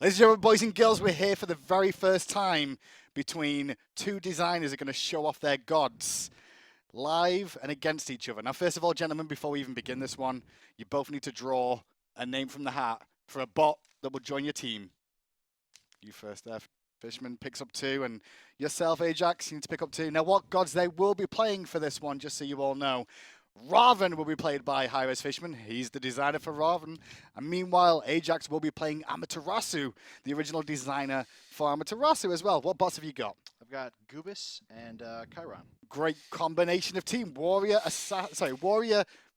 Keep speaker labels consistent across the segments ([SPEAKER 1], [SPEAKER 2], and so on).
[SPEAKER 1] Ladies and gentlemen, boys and girls, we're here for the very first time between two designers who are going to show off their gods live and against each other. Now, first of all, gentlemen, before we even begin this one, you both need to draw a name from the hat for a bot that will join your team. You first there. Fishman picks up 2, and yourself, Ajax, you need to pick up 2. Now, what gods they will be playing for this one, just so you all know. Ravana will be played by HiRezFishman. He's the designer for Ravana. And meanwhile, Ajax will be playing Amaterasu, the original designer for Amaterasu as well. What bots have you got?
[SPEAKER 2] I've got Goobus and Chiron.
[SPEAKER 1] Great combination of team. Warrior,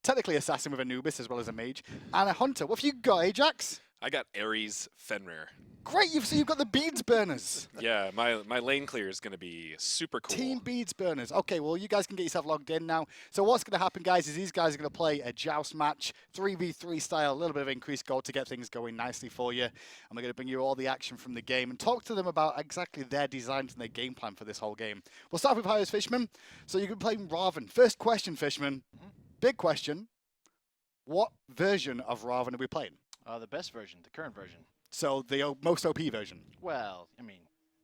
[SPEAKER 1] technically assassin with Anubis as well as a mage, and a hunter. What have you got, Ajax?
[SPEAKER 3] I got Ares Fenrir.
[SPEAKER 1] Great, you've got the beads burners.
[SPEAKER 3] Yeah, my lane clear is going to be super cool.
[SPEAKER 1] Team beads burners. Okay, well, you guys can get yourself logged in now. So what's going to happen, guys, is these guys are going to play a joust match, 3v3 style, a little bit of increased gold to get things going nicely for you. And we're going to bring you all the action from the game and talk to them about exactly their designs and their game plan for this whole game. We'll start with HiRezFishman. So you're going to be playing Ravana. First question, Fishman. Big question. What version of Ravana are we playing?
[SPEAKER 2] The best version, the current version.
[SPEAKER 1] So the most OP version?
[SPEAKER 2] Well, I mean,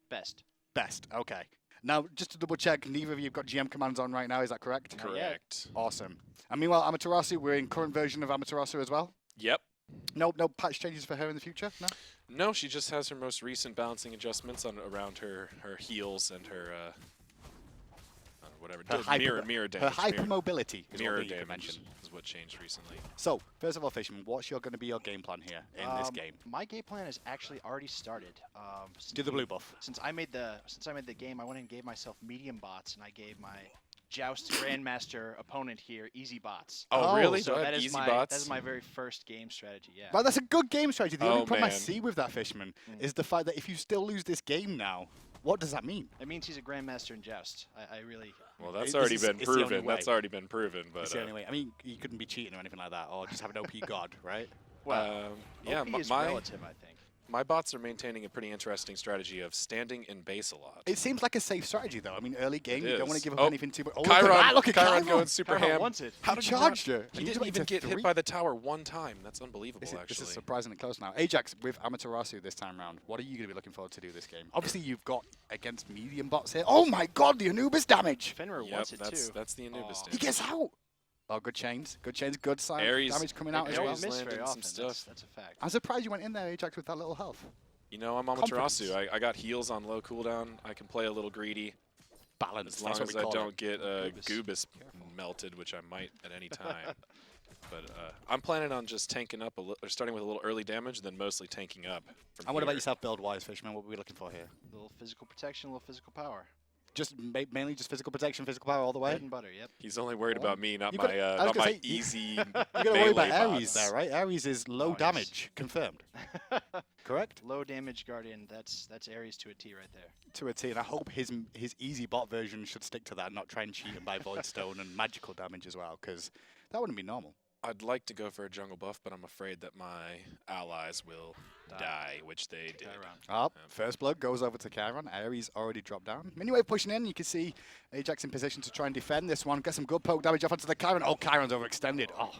[SPEAKER 2] best.
[SPEAKER 1] Best, okay. Now, just to double check, neither of you have got GM commands on right now, is that correct?
[SPEAKER 3] Correct.
[SPEAKER 1] Awesome. And meanwhile, Amaterasu, we're in current version of Amaterasu as well?
[SPEAKER 3] Yep.
[SPEAKER 1] No patch changes for her in the future? No?
[SPEAKER 3] No, she just has her most recent balancing adjustments around her heals and her whatever. Mirror damage.
[SPEAKER 1] Her hypermobility is
[SPEAKER 3] mirror
[SPEAKER 1] what you
[SPEAKER 3] damage
[SPEAKER 1] mentioned.
[SPEAKER 3] is what changed recently.
[SPEAKER 1] So, first of all, Fishman, what's going to be your game plan here in this game?
[SPEAKER 2] My game plan has actually already started.
[SPEAKER 1] Do the blue buff.
[SPEAKER 2] Since I made the game, I went and gave myself medium bots, and I gave my Joust Grandmaster opponent here easy bots.
[SPEAKER 3] Oh, really?
[SPEAKER 2] So
[SPEAKER 3] that is bots?
[SPEAKER 2] That is my very first game strategy. Yeah.
[SPEAKER 1] Right, that's a good game strategy. The only problem I
[SPEAKER 3] man.
[SPEAKER 1] see with that, Fishman, is the fact that if you still lose this game now, what does that mean?
[SPEAKER 2] It means he's a Grandmaster in Joust. I really.
[SPEAKER 3] Well, that's already been
[SPEAKER 1] it's the only
[SPEAKER 3] proven.
[SPEAKER 1] way.
[SPEAKER 3] That's already been proven. But
[SPEAKER 1] It's the only way. I mean, you couldn't be cheating or anything like that, or just have an OP god, right?
[SPEAKER 2] Well,
[SPEAKER 3] yeah,
[SPEAKER 2] OP is relative, I think.
[SPEAKER 3] My bots are maintaining a pretty interesting strategy of standing in base a lot.
[SPEAKER 1] It seems like a safe strategy, though. I mean, early game, you don't want to give up
[SPEAKER 3] Oh,
[SPEAKER 1] anything too much. Oh,
[SPEAKER 3] Chiron,
[SPEAKER 1] look at
[SPEAKER 3] Chiron going super
[SPEAKER 2] Chiron
[SPEAKER 3] ham.
[SPEAKER 2] wants it.
[SPEAKER 1] How did he charged her?
[SPEAKER 3] He didn't even get hit by the tower one time. That's unbelievable, actually.
[SPEAKER 1] This is surprisingly close now. Ajax with Amaterasu this time round. What are you going to be looking forward to do this game? Obviously, you've got against medium bots here. Oh my god, the Anubis damage!
[SPEAKER 2] Fenrir wants it too.
[SPEAKER 3] That's the Anubis damage.
[SPEAKER 1] He gets out! Oh, good chains. Good chains. Good sign.
[SPEAKER 3] Ares,
[SPEAKER 1] Damage coming out as well.
[SPEAKER 2] Ares miss
[SPEAKER 3] landed
[SPEAKER 2] very
[SPEAKER 3] some
[SPEAKER 2] often.
[SPEAKER 3] stuff.
[SPEAKER 2] That's a fact.
[SPEAKER 1] I'm surprised you went in there, Ajax, with that little health.
[SPEAKER 3] You know, I'm Amaterasu. I got heals on low cooldown. I can play a little greedy.
[SPEAKER 1] Balance.
[SPEAKER 3] As long as I don't get Goobus melted, which I might at any time. But I'm planning on just tanking up, or starting with a little early damage, then mostly tanking up.
[SPEAKER 1] And what about yourself, build-wise, Fishman? What are we looking for here?
[SPEAKER 2] A little physical protection, a little physical power.
[SPEAKER 1] Just mainly just physical protection, physical power all the way?
[SPEAKER 2] Bread and butter, yep.
[SPEAKER 3] He's only worried about me, not
[SPEAKER 1] You
[SPEAKER 3] my,
[SPEAKER 1] gotta-
[SPEAKER 3] not my
[SPEAKER 1] say,
[SPEAKER 3] easy
[SPEAKER 1] You got to worry about
[SPEAKER 3] melee
[SPEAKER 1] Ares
[SPEAKER 3] bots.
[SPEAKER 1] there, right? Ares is low
[SPEAKER 2] yes.
[SPEAKER 1] damage, confirmed. Correct?
[SPEAKER 2] Low damage guardian. That's Ares to a T right there.
[SPEAKER 1] To a T, and I hope his easy bot version should stick to that, not try and cheat and buy Void Stone and magical damage as well, because that wouldn't be normal.
[SPEAKER 3] I'd like to go for a jungle buff, but I'm afraid that my allies will die, which they did.
[SPEAKER 1] Oh, first blood goes over to Chiron. Ares already dropped down. Anyway, pushing in, you can see Ajax in position to try and defend this one. Get some good poke damage off onto the Chiron. Oh, Chiron's overextended. Oh,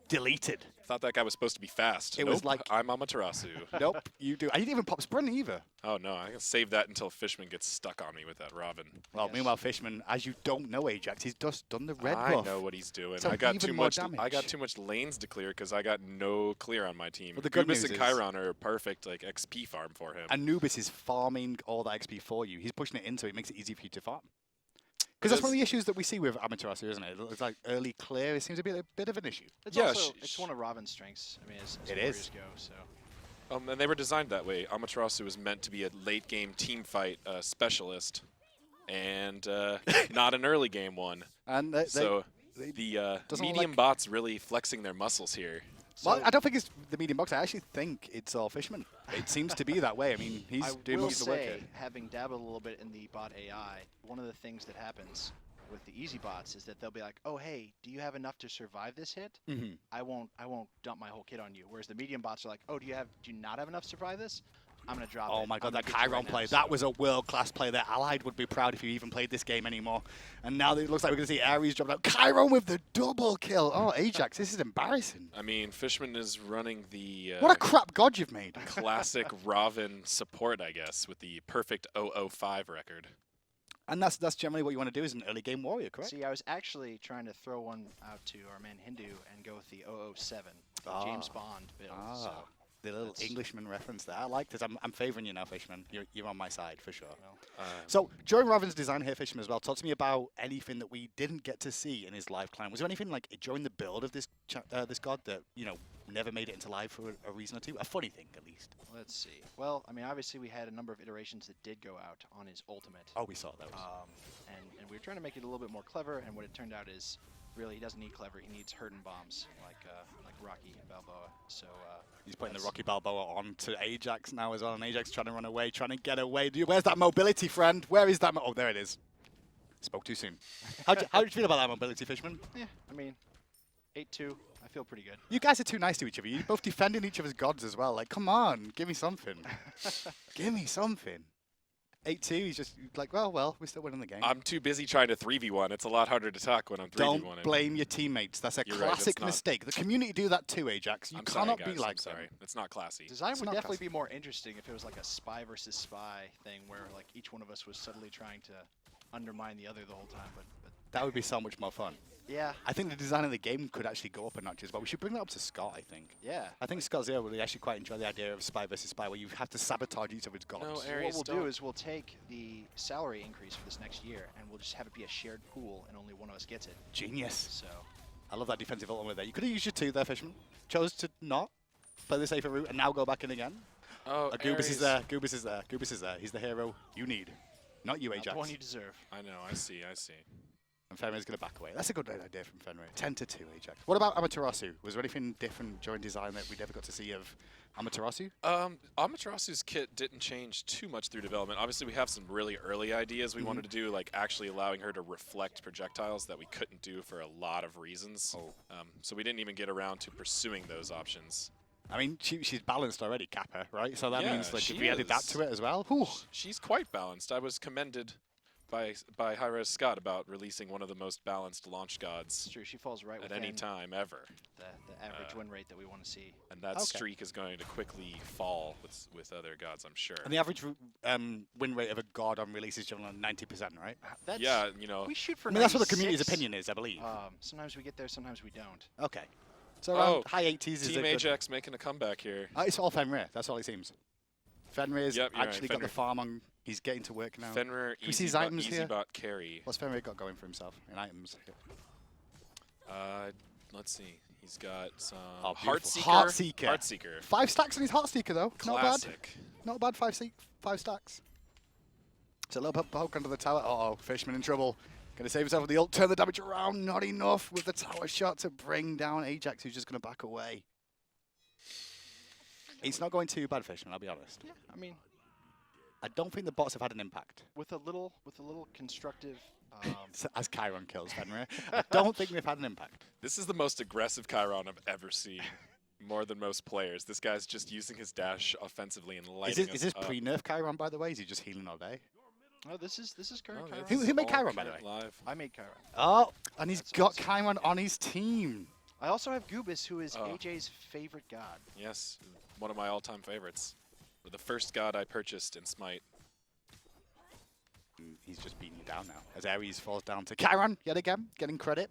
[SPEAKER 1] deleted.
[SPEAKER 3] Thought that guy was supposed to be fast.
[SPEAKER 1] It was like-
[SPEAKER 3] I'm Amaterasu.
[SPEAKER 1] Nope, you do. I didn't even pop sprint either.
[SPEAKER 3] Oh no, I can save that until Fishman gets stuck on me with that Ravana.
[SPEAKER 1] Well,
[SPEAKER 2] Yes.
[SPEAKER 1] meanwhile, Fishman, as you don't know Ajax, he's just done the red
[SPEAKER 3] I
[SPEAKER 1] buff.
[SPEAKER 3] know what he's doing.
[SPEAKER 1] So
[SPEAKER 3] I got
[SPEAKER 1] even
[SPEAKER 3] too
[SPEAKER 1] more
[SPEAKER 3] much. I
[SPEAKER 1] damage.
[SPEAKER 3] got too much lanes to clear because I got no clear on my team.
[SPEAKER 1] Well, the good
[SPEAKER 3] Goobus
[SPEAKER 1] news
[SPEAKER 3] and
[SPEAKER 1] is-
[SPEAKER 3] Chiron are a perfect like XP farm for him.
[SPEAKER 1] Anubis is farming all that XP for you. He's pushing it into it. It makes it easy for you to farm. Because that's one of the issues that we see with Amaterasu, isn't it? It's like early clear. It seems to be a bit of an issue.
[SPEAKER 2] It's
[SPEAKER 3] Yeah,
[SPEAKER 2] also it's one of Ravana's strengths. I mean, as
[SPEAKER 1] It
[SPEAKER 2] warriors
[SPEAKER 1] is.
[SPEAKER 2] go. So.
[SPEAKER 3] And they were designed that way. Amaterasu was meant to be a late game team fight specialist, and not an early game one.
[SPEAKER 1] And
[SPEAKER 3] So
[SPEAKER 1] they
[SPEAKER 3] the
[SPEAKER 1] doesn't look
[SPEAKER 3] medium
[SPEAKER 1] like-
[SPEAKER 3] bots really flexing their muscles here.
[SPEAKER 1] well,
[SPEAKER 2] So-
[SPEAKER 1] I don't think it's the medium box. I actually think it's all Fishman. It seems to be that way. I mean, he's
[SPEAKER 2] I
[SPEAKER 1] doing
[SPEAKER 2] will
[SPEAKER 1] most of the work
[SPEAKER 2] say,
[SPEAKER 1] here.
[SPEAKER 2] having dabbled a little bit in the bot AI, one of the things that happens with the easy bots is that they'll be like, "Oh, hey, do you have enough to survive this hit?
[SPEAKER 1] Mm-hmm.
[SPEAKER 2] I won't dump my whole kit on you." Whereas the medium bots are like, "Oh, do you not have enough to survive this? I'm going to drop it.
[SPEAKER 1] Oh my god,
[SPEAKER 2] I'm
[SPEAKER 1] that
[SPEAKER 2] gonna get you
[SPEAKER 1] Chiron
[SPEAKER 2] right
[SPEAKER 1] play.
[SPEAKER 2] now,
[SPEAKER 1] That
[SPEAKER 2] so-
[SPEAKER 1] was a world-class play there. Allied would be proud if you even played this game anymore. And now it looks like we're going to see Ares drop out. Chiron with the double kill. Oh, Ajax, this is embarrassing.
[SPEAKER 3] I mean, Fishman is running the
[SPEAKER 1] What a crap god you've made.
[SPEAKER 3] classic Ravana support, I guess, with the perfect 005 record.
[SPEAKER 1] And that's generally what you want to do as an early game warrior, correct?
[SPEAKER 2] See, I was actually trying to throw one out to our man Hindu and go with the 007, the James Bond build. So,
[SPEAKER 1] The little
[SPEAKER 2] that's-
[SPEAKER 1] Englishman reference there. I like this. I'm favouring you now, Fishman. You're on my side for sure.
[SPEAKER 2] well,
[SPEAKER 1] So during Ravana's design here, Fishman, as well, talk to me about anything that we didn't get to see in his live client. Was there anything like during the build of this this god that never made it into live for a reason or two? A funny thing, at least.
[SPEAKER 2] let's see. Well, I mean, obviously we had a number of iterations that did go out on his ultimate.
[SPEAKER 1] Oh, we saw those.
[SPEAKER 2] And we were trying to make it a little bit more clever, and what it turned out is really he doesn't need clever, he needs hurt and bombs, like Rocky Balboa. So
[SPEAKER 1] He's putting the
[SPEAKER 2] that's-
[SPEAKER 1] Rocky Balboa on to Ajax now as well, and Ajax trying to run away, trying to get away. Where's that mobility, friend? Where is that? Oh, there it is. Spoke too soon. How do you feel about that mobility, Fishman?
[SPEAKER 2] yeah, I mean, 8-2, I feel pretty good.
[SPEAKER 1] You guys are too nice to each other. You're both defending each other's gods as well. Like, come on, give me something. Give me something. 8-2, he's just like, well, we're still winning the game.
[SPEAKER 3] I'm too busy trying to 3v1. It's a lot harder to talk when I'm 3v1.
[SPEAKER 1] Don't blame your teammates. That's a
[SPEAKER 3] You're right, that's
[SPEAKER 1] classic
[SPEAKER 3] not-
[SPEAKER 1] mistake. The community do that too, Ajax. You
[SPEAKER 3] I'm sorry,
[SPEAKER 1] cannot
[SPEAKER 3] guys,
[SPEAKER 1] be like
[SPEAKER 3] I'm sorry.
[SPEAKER 1] them.
[SPEAKER 3] It's not classy.
[SPEAKER 2] Design
[SPEAKER 1] It's
[SPEAKER 2] would
[SPEAKER 1] not
[SPEAKER 2] definitely
[SPEAKER 1] classic.
[SPEAKER 2] be more interesting if it was like a spy versus spy thing where like each one of us was subtly trying to undermine the other the whole time. But
[SPEAKER 1] That would be so much more fun.
[SPEAKER 2] yeah,
[SPEAKER 1] I think the design of the game could actually go up a notch as well. We should bring that up to Scott, I think.
[SPEAKER 2] yeah.
[SPEAKER 1] I think Scott Zero would actually quite enjoy the idea of spy versus spy, where you have to sabotage each other's gods.
[SPEAKER 3] No,
[SPEAKER 2] So
[SPEAKER 3] Ares,
[SPEAKER 2] what we'll
[SPEAKER 3] don't.
[SPEAKER 2] do is we'll take the salary increase for this next year and we'll just have it be a shared pool and only one of us gets it.
[SPEAKER 1] Genius.
[SPEAKER 2] So
[SPEAKER 1] I love that defensive ultimate there. You could have used your 2 there, Fishman. Chose to not play the safer route and now go back in again.
[SPEAKER 3] Oh,
[SPEAKER 1] Goobus is
[SPEAKER 3] Ares.
[SPEAKER 1] there. Goobus is there. Goobus is there. He's the hero you need, not you,
[SPEAKER 2] not
[SPEAKER 1] Ajax.
[SPEAKER 2] the one you deserve.
[SPEAKER 3] I know, I see.
[SPEAKER 1] And Fenrir's going to back away. That's a good idea from Fenrir. 10-2, Ajax. What about Amaterasu? Was there anything different during design that we never got to see of Amaterasu?
[SPEAKER 3] Amaterasu's kit didn't change too much through development. Obviously, we have some really early ideas we wanted to do, like actually allowing her to reflect projectiles that we couldn't do for a lot of reasons. So we didn't even get around to pursuing those options.
[SPEAKER 1] I mean, she's balanced already, Kappa, right? So that
[SPEAKER 3] Yeah,
[SPEAKER 1] means like,
[SPEAKER 3] she
[SPEAKER 1] if we added that
[SPEAKER 3] is.
[SPEAKER 1] to it as well, whew.
[SPEAKER 3] She's quite balanced. I was commended by Hi-Rez Scott about releasing one of the most balanced launch
[SPEAKER 2] It's
[SPEAKER 3] gods
[SPEAKER 2] true. She falls right
[SPEAKER 3] at
[SPEAKER 2] within
[SPEAKER 3] any time ever.
[SPEAKER 2] the average win rate that we want to see.
[SPEAKER 3] And that
[SPEAKER 1] Okay.
[SPEAKER 3] streak is going to quickly fall with other gods, I'm sure.
[SPEAKER 1] And the average win rate of a god on release is generally 90%, right?
[SPEAKER 2] That's,
[SPEAKER 3] Yeah, you know.
[SPEAKER 2] we shoot for
[SPEAKER 1] I mean, that's what the
[SPEAKER 2] 96.
[SPEAKER 1] community's opinion is, I believe.
[SPEAKER 2] Sometimes we get there, sometimes we don't.
[SPEAKER 1] Okay. So
[SPEAKER 3] Oh,
[SPEAKER 1] around high 80s is
[SPEAKER 3] Team
[SPEAKER 1] a good-
[SPEAKER 3] Ajax making a comeback here.
[SPEAKER 1] It's all Fenrir. That's all it seems. Fenrir's
[SPEAKER 3] Yep, you're right,
[SPEAKER 1] actually got
[SPEAKER 3] Fenrir.
[SPEAKER 1] the farm on. He's getting to work now.
[SPEAKER 3] Fenrir,
[SPEAKER 1] we see his
[SPEAKER 3] easy
[SPEAKER 1] items here?
[SPEAKER 3] bot carry.
[SPEAKER 1] What's Fenrir got going for himself in items?
[SPEAKER 3] Let's see. He's got some
[SPEAKER 1] Oh,
[SPEAKER 3] Heartseeker.
[SPEAKER 1] beautiful. Heartseeker.
[SPEAKER 3] Heartseeker.
[SPEAKER 1] 5 stacks on his Heartseeker though.
[SPEAKER 3] Classic.
[SPEAKER 1] Not bad. 5 stacks. It's a little bit poke under the tower. Uh oh, Fishman in trouble. Gonna save himself with the ult, turn the damage around. Not enough with the tower shot to bring down Ajax, who's just gonna back away. It's not going too bad, Fishman. I'll be honest.
[SPEAKER 2] Yeah, I mean,
[SPEAKER 1] I don't think the bots have had an impact.
[SPEAKER 2] with a little constructive.
[SPEAKER 1] As Chiron kills Fenrir, I don't think they've had an impact.
[SPEAKER 3] This is the most aggressive Chiron I've ever seen. More than most players. This guy's just using his dash offensively and lighting
[SPEAKER 1] Is this
[SPEAKER 3] us up.
[SPEAKER 1] pre-nerf Chiron, by the way? Is he just healing all day?
[SPEAKER 2] Oh, this is current.
[SPEAKER 3] Oh,
[SPEAKER 2] Chiron.
[SPEAKER 3] this
[SPEAKER 1] Who
[SPEAKER 3] is
[SPEAKER 1] made
[SPEAKER 3] all
[SPEAKER 1] Chiron, by the
[SPEAKER 3] current
[SPEAKER 1] way?
[SPEAKER 3] Live.
[SPEAKER 2] I made Chiron.
[SPEAKER 1] Oh, and he's
[SPEAKER 2] That's
[SPEAKER 1] got
[SPEAKER 2] awesome.
[SPEAKER 1] Chiron on his team.
[SPEAKER 2] I also have Goobus, who is
[SPEAKER 3] Oh.
[SPEAKER 2] AJ's favorite god.
[SPEAKER 3] Yes, one of my all-time favorites. The first god I purchased in Smite.
[SPEAKER 1] He's just beating you down now. As Ares falls down to Chiron yet again, getting credit.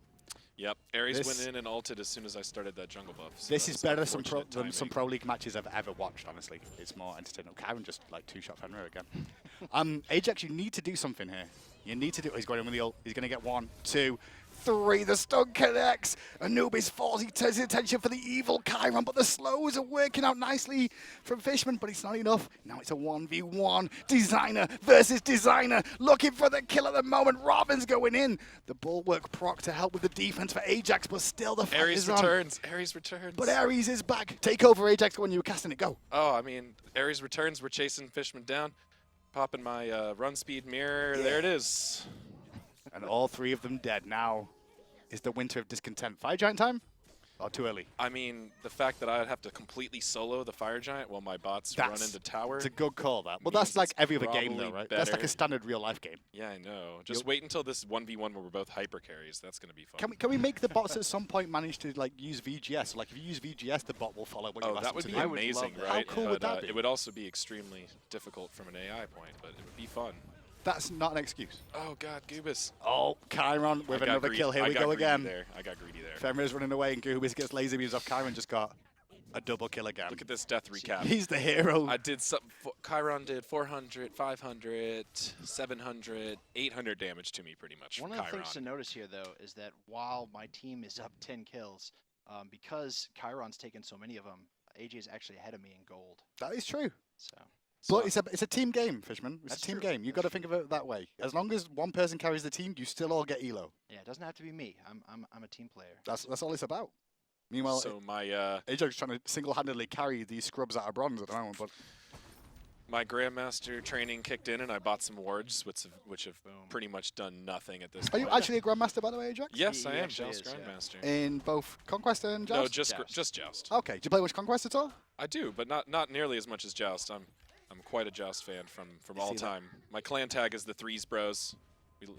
[SPEAKER 3] Yep, Ares
[SPEAKER 1] This-
[SPEAKER 3] went in and ulted as soon as I started that jungle buff. So
[SPEAKER 1] This
[SPEAKER 3] that
[SPEAKER 1] is
[SPEAKER 3] was
[SPEAKER 1] better than some
[SPEAKER 3] unfortunate
[SPEAKER 1] pro
[SPEAKER 3] timing.
[SPEAKER 1] league matches I've ever watched, honestly. It's more entertaining. Chiron just like 2-shot Fenrir again. Ajax, you need to do something here. You need to do. He's going in with the ult. He's going to get 1, 2, 3. The stun connects. Anubis falls. He turns his attention for the evil Chiron, but the slows are working out nicely from Fishman, but it's not enough. Now it's a 1v1. Designer versus Designer. Looking for the kill at the moment. Robin's going in. The bulwark proc to help with the defense for Ajax, but still the fight
[SPEAKER 3] Ares
[SPEAKER 1] is on.
[SPEAKER 3] returns. Ares returns.
[SPEAKER 1] But Ares is back. Take over, Ajax, when you were casting it. Go.
[SPEAKER 3] Oh, I mean, Ares returns. We're chasing Fishman down. Popping my run speed mirror.
[SPEAKER 1] Yeah.
[SPEAKER 3] There it is.
[SPEAKER 1] And all 3 of them dead. Now is the winter of discontent. Fire Giant time? Or too early?
[SPEAKER 3] I mean, the fact that I'd have to completely solo the fire giant while my bots run into tower.
[SPEAKER 1] It's a good call, that. Well,
[SPEAKER 3] means
[SPEAKER 1] that's like
[SPEAKER 3] it's
[SPEAKER 1] every other game, though,
[SPEAKER 3] probably
[SPEAKER 1] right? That's like a
[SPEAKER 3] better.
[SPEAKER 1] standard real-life game.
[SPEAKER 3] Yeah, I know. Just wait until this 1v1 where we're both hyper carries. That's going to be fun.
[SPEAKER 1] Can we make the bots at some point manage to like use VGS? Like if you use VGS, the bot will follow what you ask
[SPEAKER 3] that
[SPEAKER 1] them
[SPEAKER 3] would
[SPEAKER 1] to
[SPEAKER 3] be
[SPEAKER 1] do.
[SPEAKER 3] amazing,
[SPEAKER 2] that.
[SPEAKER 3] right?
[SPEAKER 1] How cool would that be?
[SPEAKER 3] It would also be extremely difficult from an AI point, but it would be fun.
[SPEAKER 1] That's not an excuse.
[SPEAKER 3] Oh God, Goobus.
[SPEAKER 1] Oh, Chiron with another kill. Here we go again.
[SPEAKER 3] I got greedy there.
[SPEAKER 1] Fenrir's running away, and Goobus gets laser beams off Chiron. Just got a double kill again.
[SPEAKER 3] Look at this death recap.
[SPEAKER 1] He's the hero.
[SPEAKER 3] I did some. Chiron did 400, 500, 700, 800 damage to me, pretty much.
[SPEAKER 2] One
[SPEAKER 3] from
[SPEAKER 2] of the
[SPEAKER 3] Chiron.
[SPEAKER 2] things to notice here, though, is that while my team is up 10 kills, because Chiron's taken so many of them, AJ is actually ahead of me in gold.
[SPEAKER 1] That is true.
[SPEAKER 2] So
[SPEAKER 1] But it's a team game, Fishman. It's
[SPEAKER 2] That's
[SPEAKER 1] a team
[SPEAKER 2] true.
[SPEAKER 1] game. You've got to think of it that way. As long as one person carries the team, you still all get elo.
[SPEAKER 2] yeah, it doesn't have to be me. I'm a team player.
[SPEAKER 1] That's all it's about. Meanwhile,
[SPEAKER 3] So my
[SPEAKER 1] Ajax trying to single-handedly carry these scrubs out of bronze at the moment, but
[SPEAKER 3] my Grandmaster training kicked in, and I bought some wards, which have
[SPEAKER 2] Boom.
[SPEAKER 3] pretty much done nothing at this
[SPEAKER 1] are
[SPEAKER 3] point.
[SPEAKER 1] you actually a Grandmaster, by the way, Ajax?
[SPEAKER 3] Yes,
[SPEAKER 2] He
[SPEAKER 3] I am.
[SPEAKER 2] actually
[SPEAKER 3] Joust
[SPEAKER 2] is, yeah.
[SPEAKER 3] Grandmaster.
[SPEAKER 1] In both Conquest and Joust?
[SPEAKER 3] No, just
[SPEAKER 2] Joust.
[SPEAKER 3] just Joust.
[SPEAKER 1] Okay. Do you play much Conquest at all?
[SPEAKER 3] I do, but not nearly as much as Joust. I'm quite a Joust fan from all
[SPEAKER 1] see that.
[SPEAKER 3] time. My clan tag is the Threes Bros.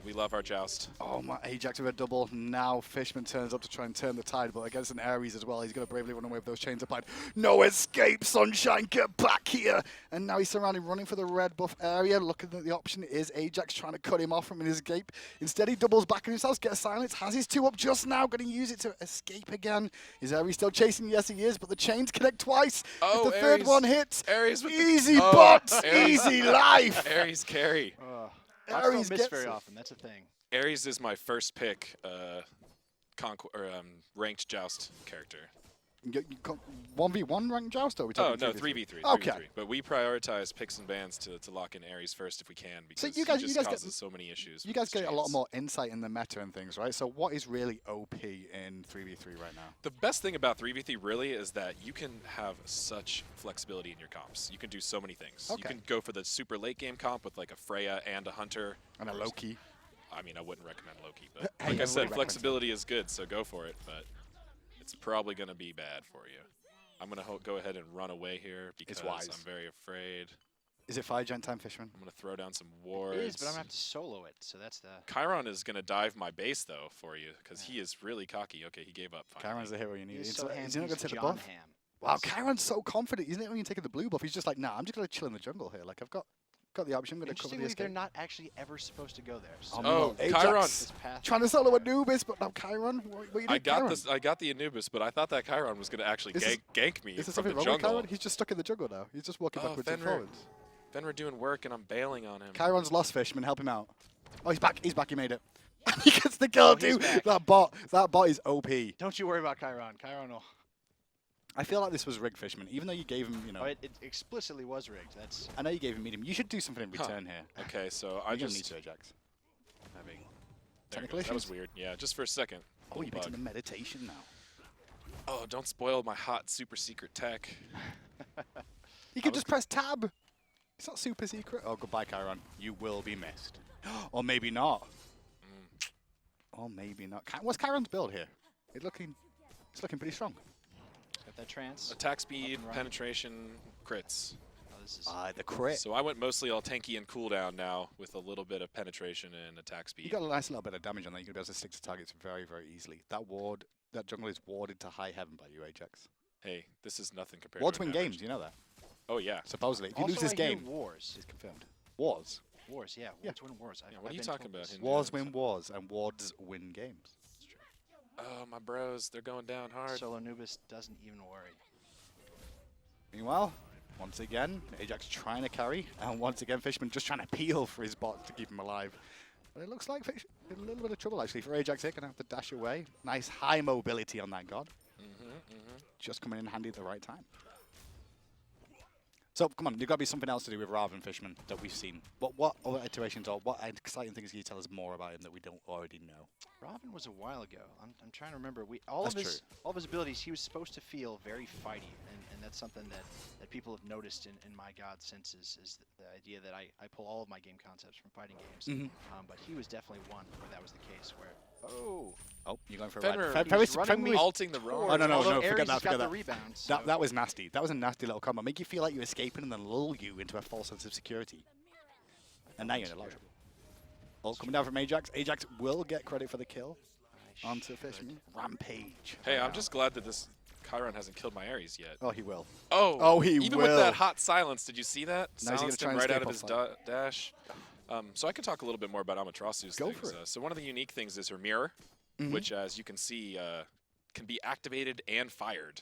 [SPEAKER 3] We love our Joust.
[SPEAKER 1] Oh, my Ajax with a double. Now Fishman turns up to try and turn the tide, but against an Ares as well, he's going to bravely run away with those chains applied. No escape, Sunshine, get back here! And now he's surrounded, running for the red buff area. Looking at the option is Ajax trying to cut him off from his escape. Instead, he doubles back on himself, gets silence, has his 2 up just now, going to use it to escape again. Is Ares still chasing? Yes, he is, but the chains connect twice.
[SPEAKER 3] Oh,
[SPEAKER 1] if the third
[SPEAKER 3] Ares.
[SPEAKER 1] one hits,
[SPEAKER 3] Ares with
[SPEAKER 1] easy
[SPEAKER 3] the,
[SPEAKER 1] bots,
[SPEAKER 3] Ares.
[SPEAKER 1] easy life!
[SPEAKER 3] Ares carry.
[SPEAKER 2] Bots
[SPEAKER 1] Ares
[SPEAKER 2] don't miss
[SPEAKER 1] gets
[SPEAKER 2] very
[SPEAKER 1] it.
[SPEAKER 2] often. That's a thing.
[SPEAKER 3] Ares is my first pick ranked Joust character.
[SPEAKER 1] 1v1 ranked Joust, or are we
[SPEAKER 3] Oh,
[SPEAKER 1] talking
[SPEAKER 3] no,
[SPEAKER 1] 3v3?
[SPEAKER 3] 3v3.
[SPEAKER 1] Okay.
[SPEAKER 3] 3v3. But we prioritize picks and bans to lock in Ares first if we can, because
[SPEAKER 1] you guys-
[SPEAKER 3] he
[SPEAKER 1] you
[SPEAKER 3] just
[SPEAKER 1] guys get-
[SPEAKER 3] causes so many issues.
[SPEAKER 1] You
[SPEAKER 3] with
[SPEAKER 1] guys
[SPEAKER 3] his
[SPEAKER 1] get a lot
[SPEAKER 3] chains.
[SPEAKER 1] more insight in the meta and things, right? So what is really OP in 3v3 right now?
[SPEAKER 3] The best thing about 3v3 really is that you can have such flexibility in your comps. You can do so many things.
[SPEAKER 1] Okay.
[SPEAKER 3] You can go for the super late game comp with like a Freya and a Hunter.
[SPEAKER 1] And a Loki.
[SPEAKER 3] I mean, I wouldn't recommend Loki, but
[SPEAKER 1] Hey,
[SPEAKER 3] like I
[SPEAKER 1] everybody
[SPEAKER 3] said,
[SPEAKER 1] recommends
[SPEAKER 3] flexibility is good, so go for it, but it's probably going to be bad for you. I'm going to go ahead and run away here because
[SPEAKER 1] wise.
[SPEAKER 3] I'm very afraid.
[SPEAKER 1] Is it fire giant time, Fishman?
[SPEAKER 3] I'm going to throw down some
[SPEAKER 2] It
[SPEAKER 3] wards.
[SPEAKER 2] is, but I'm gonna have to solo it. So that's the.
[SPEAKER 3] Chiron is going to dive my base, though, for you, because he is really cocky. Okay, he gave up finally.
[SPEAKER 1] Chiron's the hero you need.
[SPEAKER 2] He's
[SPEAKER 1] Is
[SPEAKER 2] so
[SPEAKER 1] he
[SPEAKER 2] ham.
[SPEAKER 1] not going to
[SPEAKER 2] He's
[SPEAKER 1] take the
[SPEAKER 2] John
[SPEAKER 1] buff?
[SPEAKER 2] Ham.
[SPEAKER 1] Wow, Chiron's so confident. He's not even taking the blue buff. He's just like, nah, I'm just going to chill in the jungle here. Like, I've got the option. I'm going to cover the
[SPEAKER 2] Interestingly, they're
[SPEAKER 1] escape.
[SPEAKER 2] not actually ever supposed to go there. So
[SPEAKER 1] Oh,
[SPEAKER 3] Oh,
[SPEAKER 1] no, Ajax
[SPEAKER 3] Chiron.
[SPEAKER 2] this path
[SPEAKER 1] trying to solo Anubis, but now Chiron. What are you doing,
[SPEAKER 3] I got
[SPEAKER 1] Chiron?
[SPEAKER 3] this. I got the Anubis, but I thought that Chiron was going to actually
[SPEAKER 1] Is this-
[SPEAKER 3] gank me
[SPEAKER 1] Is there
[SPEAKER 3] from the
[SPEAKER 1] something wrong with
[SPEAKER 3] jungle.
[SPEAKER 1] Chiron? He's just stuck in the jungle now. He's just walking
[SPEAKER 3] Oh,
[SPEAKER 1] backwards and
[SPEAKER 3] Fenrir.
[SPEAKER 1] forwards.
[SPEAKER 3] Fenrir doing work, and I'm bailing on him.
[SPEAKER 1] Chiron's lost, Fishman. Help him out. Oh, he's back. He's back. He made it. He gets the kill,
[SPEAKER 2] he's
[SPEAKER 1] dude.
[SPEAKER 2] back.
[SPEAKER 1] That bot is OP.
[SPEAKER 2] Don't you worry about Chiron. Chiron will.
[SPEAKER 1] I feel like this was rigged, Fishman. Even though you gave him, you know,
[SPEAKER 2] Oh, it explicitly was rigged. That's.
[SPEAKER 1] I know you gave him medium. You should do something in
[SPEAKER 3] Huh.
[SPEAKER 1] return here.
[SPEAKER 3] Okay, so
[SPEAKER 1] You're
[SPEAKER 3] I
[SPEAKER 1] gonna need
[SPEAKER 3] just
[SPEAKER 1] to, Ajax.
[SPEAKER 3] having there it
[SPEAKER 1] Technical
[SPEAKER 3] goes. That was
[SPEAKER 1] issues?
[SPEAKER 3] weird. Yeah, just for a second.
[SPEAKER 1] Oh, you
[SPEAKER 3] Little
[SPEAKER 1] picked up
[SPEAKER 3] bug.
[SPEAKER 1] the meditation now.
[SPEAKER 3] Oh, don't spoil my hot super secret tech.
[SPEAKER 1] You can just press tab. It's not super secret. Oh, goodbye, Chiron. You will be missed. Or maybe not. Or maybe not. What's Chiron's build here? It's looking pretty strong.
[SPEAKER 2] Got that trance.
[SPEAKER 3] Attack speed,
[SPEAKER 2] and running.
[SPEAKER 3] penetration, crits.
[SPEAKER 2] Oh, this is.
[SPEAKER 1] The crit.
[SPEAKER 3] So I went mostly all tanky and cooldown now with a little bit of penetration and attack speed.
[SPEAKER 1] You got a nice little bit of damage on that. You're going to be able to stick to targets very, very easily. That jungle is warded to high heaven by you, Ajax.
[SPEAKER 3] Hey, this is nothing compared
[SPEAKER 1] Wards
[SPEAKER 3] to an
[SPEAKER 1] win
[SPEAKER 3] average.
[SPEAKER 1] games, you know that.
[SPEAKER 3] Oh, yeah.
[SPEAKER 1] Supposedly. If you
[SPEAKER 2] Also,
[SPEAKER 1] lose this
[SPEAKER 2] I hear
[SPEAKER 1] game,
[SPEAKER 2] wars.
[SPEAKER 1] it's confirmed. Wars.
[SPEAKER 2] Wars, yeah.
[SPEAKER 1] Yeah.
[SPEAKER 2] Wards win wars.
[SPEAKER 3] Yeah, what are you talking about, Hindu?
[SPEAKER 1] Wars win wars, and wards win games.
[SPEAKER 3] Oh, my bros, they're going down hard.
[SPEAKER 2] Solo Anubis doesn't even worry.
[SPEAKER 1] Meanwhile, once again, Ajax trying to carry, and once again, Fishman just trying to peel for his bot to keep him alive. But it looks like Fish in a little bit of trouble, actually, for Ajax here. Going to have to dash away. Nice high mobility on that god. Just coming in handy at the right time. So, come on, there's got to be something else to do with Ravana Fishman that we've seen. What other iterations or what exciting things can you tell us more about him that we don't already know?
[SPEAKER 2] Ravana was a while ago. I'm trying to remember. All
[SPEAKER 1] That's
[SPEAKER 2] of his abilities, he was supposed to feel very fighty, and that's something that people have noticed in my god sense is the idea that I pull all of my game concepts from fighting games. But he was definitely one where that was the case. Where
[SPEAKER 1] Oh, you're going for a
[SPEAKER 3] Fenrir,
[SPEAKER 1] ride.
[SPEAKER 3] he was
[SPEAKER 2] running me
[SPEAKER 3] alting the wrong.
[SPEAKER 1] Oh, no,
[SPEAKER 2] Although
[SPEAKER 1] no, forget
[SPEAKER 2] Ares
[SPEAKER 1] that,
[SPEAKER 2] has got
[SPEAKER 1] forget
[SPEAKER 2] the
[SPEAKER 1] that.
[SPEAKER 2] rebound, so
[SPEAKER 1] That was nasty. That was a nasty little combo. Make you feel like you're escaping and then lull you into a false sense of security. And now you're in a lot of trouble. Oh, coming down from Ajax. Ajax will get credit for the kill onto Fishman. Rampage.
[SPEAKER 3] Hey, I'm just glad that this Chiron hasn't killed my Ares yet.
[SPEAKER 1] Oh, he will.
[SPEAKER 3] Oh,
[SPEAKER 1] he
[SPEAKER 3] even
[SPEAKER 1] will.
[SPEAKER 3] with that hot silence, did you see that?
[SPEAKER 1] Now he's gonna
[SPEAKER 3] Silenced
[SPEAKER 1] try
[SPEAKER 3] him
[SPEAKER 1] and
[SPEAKER 3] right out
[SPEAKER 1] escape
[SPEAKER 3] of his
[SPEAKER 1] off
[SPEAKER 3] dash. So I can talk a little bit more about Amaterasu's
[SPEAKER 1] Go
[SPEAKER 3] things.
[SPEAKER 1] for it.
[SPEAKER 3] So one of the unique things is her mirror, which, as you can see, can be activated and fired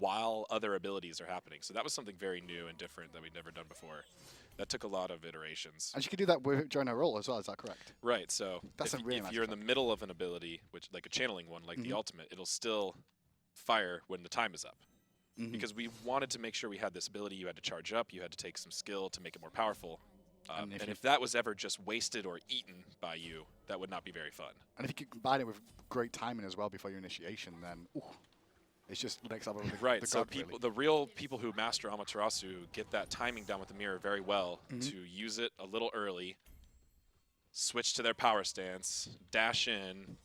[SPEAKER 3] while other abilities are happening. So that was something very new and different that we'd never done before. That took a lot of iterations.
[SPEAKER 1] And she could do that during her roll as well, is that correct?
[SPEAKER 3] Right, so
[SPEAKER 1] That's
[SPEAKER 3] if,
[SPEAKER 1] a really
[SPEAKER 3] if
[SPEAKER 1] nice
[SPEAKER 3] you're in the
[SPEAKER 1] effect.
[SPEAKER 3] middle of an ability, which like a channeling one, like the ultimate, it'll still fire when the time is up. Because we wanted to make sure we had this ability, you had to charge up, you had to take some skill to make it more powerful. And if that was ever just wasted or eaten by you, that would not be very fun.
[SPEAKER 1] And if you could combine it with great timing as well before your initiation, then it's just the next level of the
[SPEAKER 3] Right,
[SPEAKER 1] the
[SPEAKER 3] so
[SPEAKER 1] god,
[SPEAKER 3] people,
[SPEAKER 1] really.
[SPEAKER 3] the real people who master Amaterasu get that timing down with the mirror very well to use it a little early, switch to their power stance, dash in,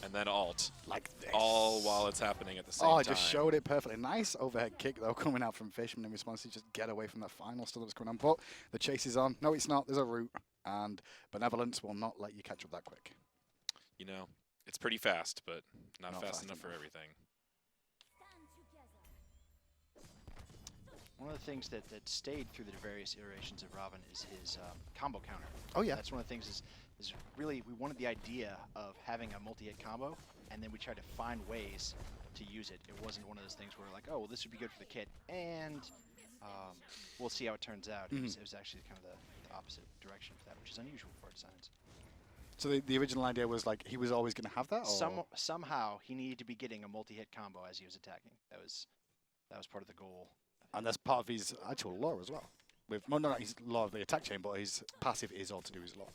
[SPEAKER 3] and then ult.
[SPEAKER 1] Like this.
[SPEAKER 3] All while it's happening at the same
[SPEAKER 1] Oh,
[SPEAKER 3] time.
[SPEAKER 1] I just showed it perfectly. Nice overhead kick, though, coming out from Fishman in response to just get away from that final stuff that's coming on. But the chase is on. No, it's not. There's a route. And Benevolence will not let you catch up that quick.
[SPEAKER 3] You know, it's pretty fast, but not fast
[SPEAKER 1] fast
[SPEAKER 3] enough for
[SPEAKER 1] enough.
[SPEAKER 3] everything.
[SPEAKER 2] one of the things that stayed through the various iterations of Ravana is his combo counter.
[SPEAKER 1] Oh, yeah.
[SPEAKER 2] That's one of the things is really we wanted the idea of having a multi-hit combo, and then we tried to find ways to use it. It wasn't one of those things where like, oh, well, this would be good for the kit, and we'll see how it turns out. It was actually kind of the opposite direction for that, which is unusual for designs.
[SPEAKER 1] So the original idea was like he was always going to have that? Or?
[SPEAKER 2] Somehow he needed to be getting a multi-hit combo as he was attacking. That was part of the goal.
[SPEAKER 1] And that's part of his actual lore as well. Well, not his lore of the attack chain, but his passive is all to do with his lore.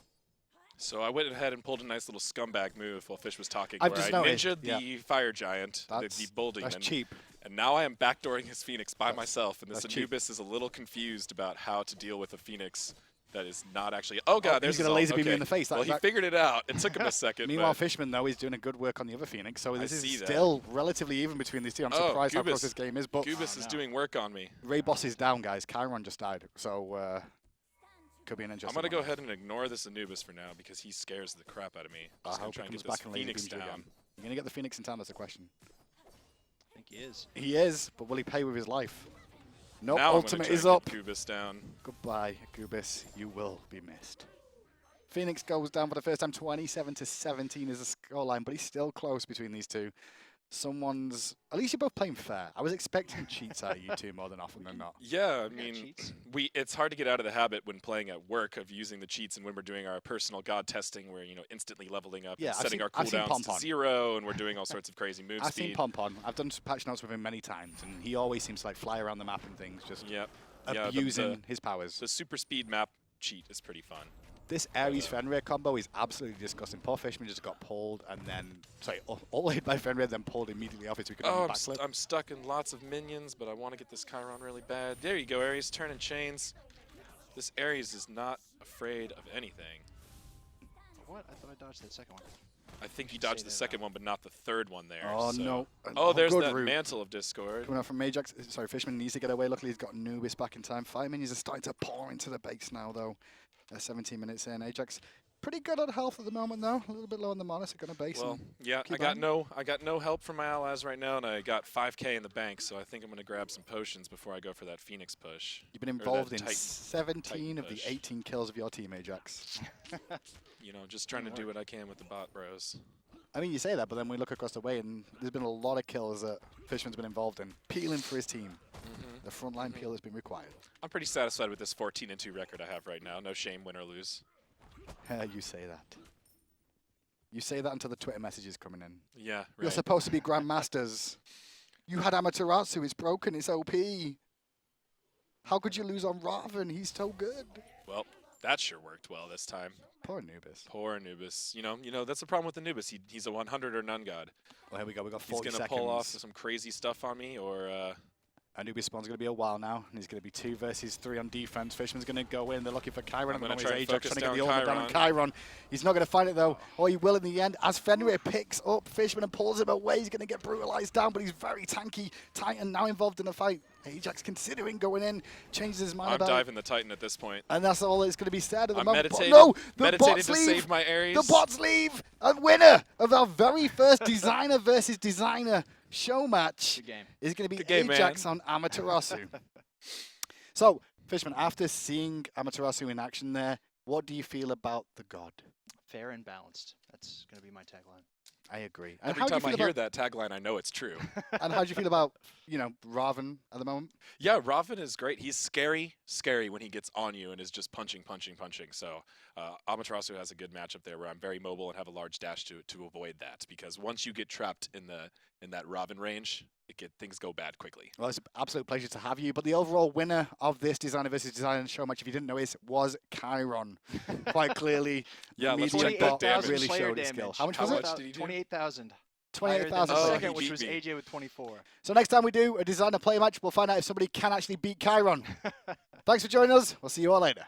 [SPEAKER 3] So I went ahead and pulled a nice little scumbag move while Fish was talking,
[SPEAKER 1] I've
[SPEAKER 3] where
[SPEAKER 1] just
[SPEAKER 3] I
[SPEAKER 1] noticed,
[SPEAKER 3] ninja'd the fire giant, the bull
[SPEAKER 1] That's
[SPEAKER 3] demon.
[SPEAKER 1] cheap.
[SPEAKER 3] And now I am backdooring his Phoenix by myself, and this
[SPEAKER 1] that's cheap.
[SPEAKER 3] Anubis is a little confused about how to deal with a Phoenix that is not actually. Oh god, there's
[SPEAKER 1] he's going to laser beam you
[SPEAKER 3] okay.
[SPEAKER 1] in the face.
[SPEAKER 3] Well, he figured it out. It took him a second.
[SPEAKER 1] Meanwhile,
[SPEAKER 3] but
[SPEAKER 1] Fishman, though, is doing a good work on the other Phoenix, so this
[SPEAKER 3] see
[SPEAKER 1] is
[SPEAKER 3] that.
[SPEAKER 1] still relatively even between these two. I'm surprised how close this game is, but
[SPEAKER 3] Gubis is doing work on me.
[SPEAKER 1] Ray Boss is down, guys. Chiron just died, so could be an interesting
[SPEAKER 3] I'm going to
[SPEAKER 1] one.
[SPEAKER 3] go ahead and ignore this Anubis for now because he scares the crap out of me.
[SPEAKER 1] I
[SPEAKER 3] Just gonna
[SPEAKER 1] hope
[SPEAKER 3] try
[SPEAKER 1] he
[SPEAKER 3] and
[SPEAKER 1] comes
[SPEAKER 3] get this
[SPEAKER 1] back and laser
[SPEAKER 3] Phoenix
[SPEAKER 1] beams you
[SPEAKER 3] down.
[SPEAKER 1] again. You're going to get the Phoenix in town, that's the question.
[SPEAKER 2] I think he is.
[SPEAKER 1] He is, but will he pay with his life? Nope,
[SPEAKER 3] Now
[SPEAKER 1] ultimate is
[SPEAKER 3] I'm
[SPEAKER 1] up.
[SPEAKER 3] gonna try and get Gubis down.
[SPEAKER 1] Goodbye, Gubis. You will be missed. Phoenix goes down for the first time. 27-17 is the scoreline, but he's still close between these two. At least you're both playing fair. I was expecting cheats out of you two more than often than not.
[SPEAKER 3] Yeah, I
[SPEAKER 2] got
[SPEAKER 3] mean,
[SPEAKER 2] cheats.
[SPEAKER 3] it's hard to get out of the habit when playing at work of using the cheats, and when we're doing our personal god testing, we're instantly leveling up
[SPEAKER 1] Yeah,
[SPEAKER 3] and
[SPEAKER 1] I've
[SPEAKER 3] setting
[SPEAKER 1] seen-
[SPEAKER 3] our
[SPEAKER 1] I've seen
[SPEAKER 3] cooldowns to
[SPEAKER 1] Pompon.
[SPEAKER 3] 0, and we're doing all sorts of crazy move
[SPEAKER 1] I've
[SPEAKER 3] speed.
[SPEAKER 1] seen Pompon. I've done patch notes with him many times, and he always seems to like fly around the map and things, just
[SPEAKER 3] Yep. Yeah,
[SPEAKER 1] abusing his powers.
[SPEAKER 3] the super speed map cheat is pretty fun.
[SPEAKER 1] This Ares Fenrir combo is absolutely disgusting. Poor Fishman just got pulled and then, ulted by Fenrir, then pulled immediately off it so he could
[SPEAKER 3] Oh,
[SPEAKER 1] backflip.
[SPEAKER 3] I'm stuck in lots of minions, but I want to get this Chiron really bad. There you go, Ares, turning chains. This Ares is not afraid of anything.
[SPEAKER 2] What? I thought I dodged that second one.
[SPEAKER 3] I think he
[SPEAKER 2] Say
[SPEAKER 3] dodged the
[SPEAKER 2] that
[SPEAKER 3] second one, but not the third one there.
[SPEAKER 1] Oh,
[SPEAKER 3] so.
[SPEAKER 1] no.
[SPEAKER 3] Oh, there's
[SPEAKER 1] good
[SPEAKER 3] that
[SPEAKER 1] route.
[SPEAKER 3] Mantle of Discord.
[SPEAKER 1] Coming out from Ajax. Sorry, Fishman needs to get away. Luckily, he's got Anubis back in time. 5 minions are starting to pour into the base now, though. 17 minutes in. Ajax pretty good on health at the moment, though. A little bit low on the mana, so going to base
[SPEAKER 3] Well,
[SPEAKER 1] him.
[SPEAKER 3] yeah,
[SPEAKER 1] keep
[SPEAKER 3] I got no help from my allies right now, and I got 5K in the bank, so I think I'm going to grab some potions before I go for that Phoenix push.
[SPEAKER 1] You've been
[SPEAKER 3] Or that
[SPEAKER 1] involved in
[SPEAKER 3] Titan
[SPEAKER 1] 17 of the
[SPEAKER 3] push.
[SPEAKER 1] 18 kills of your team, Ajax.
[SPEAKER 3] Just trying to do what I can with the bot bros.
[SPEAKER 1] I mean, you say that, but then we look across the way, and there's been a lot of kills that Fishman's been involved in. Peeling for his team. The frontline peel has been required.
[SPEAKER 3] I'm pretty satisfied with this 14-2 record I have right now. No shame, win or lose.
[SPEAKER 1] You say that. You say that until the Twitter messages coming in.
[SPEAKER 3] Yeah, right.
[SPEAKER 1] You're supposed to be grandmasters. You had Amaterasu. It's broken. It's OP. How could you lose on Ravan? He's so good.
[SPEAKER 3] Well, that sure worked well this time.
[SPEAKER 1] Poor Anubis.
[SPEAKER 3] Poor Anubis. That's the problem with Anubis. He's a 100 or none god.
[SPEAKER 1] Well, here we go. We got
[SPEAKER 3] He's
[SPEAKER 1] 40
[SPEAKER 3] gonna
[SPEAKER 1] seconds.
[SPEAKER 3] pull off some crazy stuff on me, or
[SPEAKER 1] Anubis spawn's going to be a while now, and he's going to be 2 versus 3 on defense. Fishman's going to go in. They're looking for Chiron.
[SPEAKER 3] I'm going to
[SPEAKER 1] He's
[SPEAKER 3] try and
[SPEAKER 1] Ajax
[SPEAKER 3] focus
[SPEAKER 1] trying to get
[SPEAKER 3] down
[SPEAKER 1] the ultimate down on
[SPEAKER 3] Chiron.
[SPEAKER 1] Chiron. He's not going to find it, though. Or he will in the end. As Fenrir picks up Fishman and pulls him away, he's going to get brutalized down, but he's very tanky. Titan now involved in the fight. Ajax considering going in, changes his mind
[SPEAKER 3] I'm
[SPEAKER 1] about
[SPEAKER 3] diving the Titan at this point.
[SPEAKER 1] and that's all that's going to be said at the
[SPEAKER 3] I'm
[SPEAKER 1] moment.
[SPEAKER 3] meditating,
[SPEAKER 1] No, the
[SPEAKER 3] meditating
[SPEAKER 1] bots
[SPEAKER 3] to
[SPEAKER 1] leave.
[SPEAKER 3] save my Ares.
[SPEAKER 1] The bots leave. A winner of our very first designer versus designer show match
[SPEAKER 2] Good game.
[SPEAKER 1] is going to be
[SPEAKER 3] Good game,
[SPEAKER 1] Ajax on Amaterasu. So, Fishman, after seeing Amaterasu in action there, what do you feel about the god?
[SPEAKER 2] Fair and balanced. That's going to be my tagline.
[SPEAKER 1] I agree. And
[SPEAKER 3] Every
[SPEAKER 1] how do you
[SPEAKER 3] time I
[SPEAKER 1] feel
[SPEAKER 3] hear
[SPEAKER 1] about,
[SPEAKER 3] that tagline, I know it's true.
[SPEAKER 1] and how do you feel about, Ravana at the moment?
[SPEAKER 3] Yeah, Ravana is great. He's scary when he gets on you and is just punching. So Amaterasu has a good matchup there where I'm very mobile and have a large dash to avoid that, because once you get trapped in that Ravana range, things go bad quickly.
[SPEAKER 1] Well, it's an absolute pleasure to have you. But the overall winner of this designer versus designer show match, if you didn't know this, was Chiron. Quite clearly.
[SPEAKER 3] Yeah, let's
[SPEAKER 1] Media
[SPEAKER 3] check that
[SPEAKER 1] bot
[SPEAKER 3] damage.
[SPEAKER 1] really
[SPEAKER 2] player
[SPEAKER 1] showed his skill.
[SPEAKER 2] damage.
[SPEAKER 1] How much
[SPEAKER 3] How
[SPEAKER 1] was it?
[SPEAKER 3] much did he do?
[SPEAKER 2] 28,000.
[SPEAKER 1] 28,000.
[SPEAKER 3] Oh,
[SPEAKER 2] Second,
[SPEAKER 3] he
[SPEAKER 2] which
[SPEAKER 3] beat
[SPEAKER 2] was
[SPEAKER 3] me.
[SPEAKER 2] AJ with 24.
[SPEAKER 1] So next time we do a designer play match, we'll find out if somebody can actually beat Chiron. Thanks for joining us. We'll see you all later.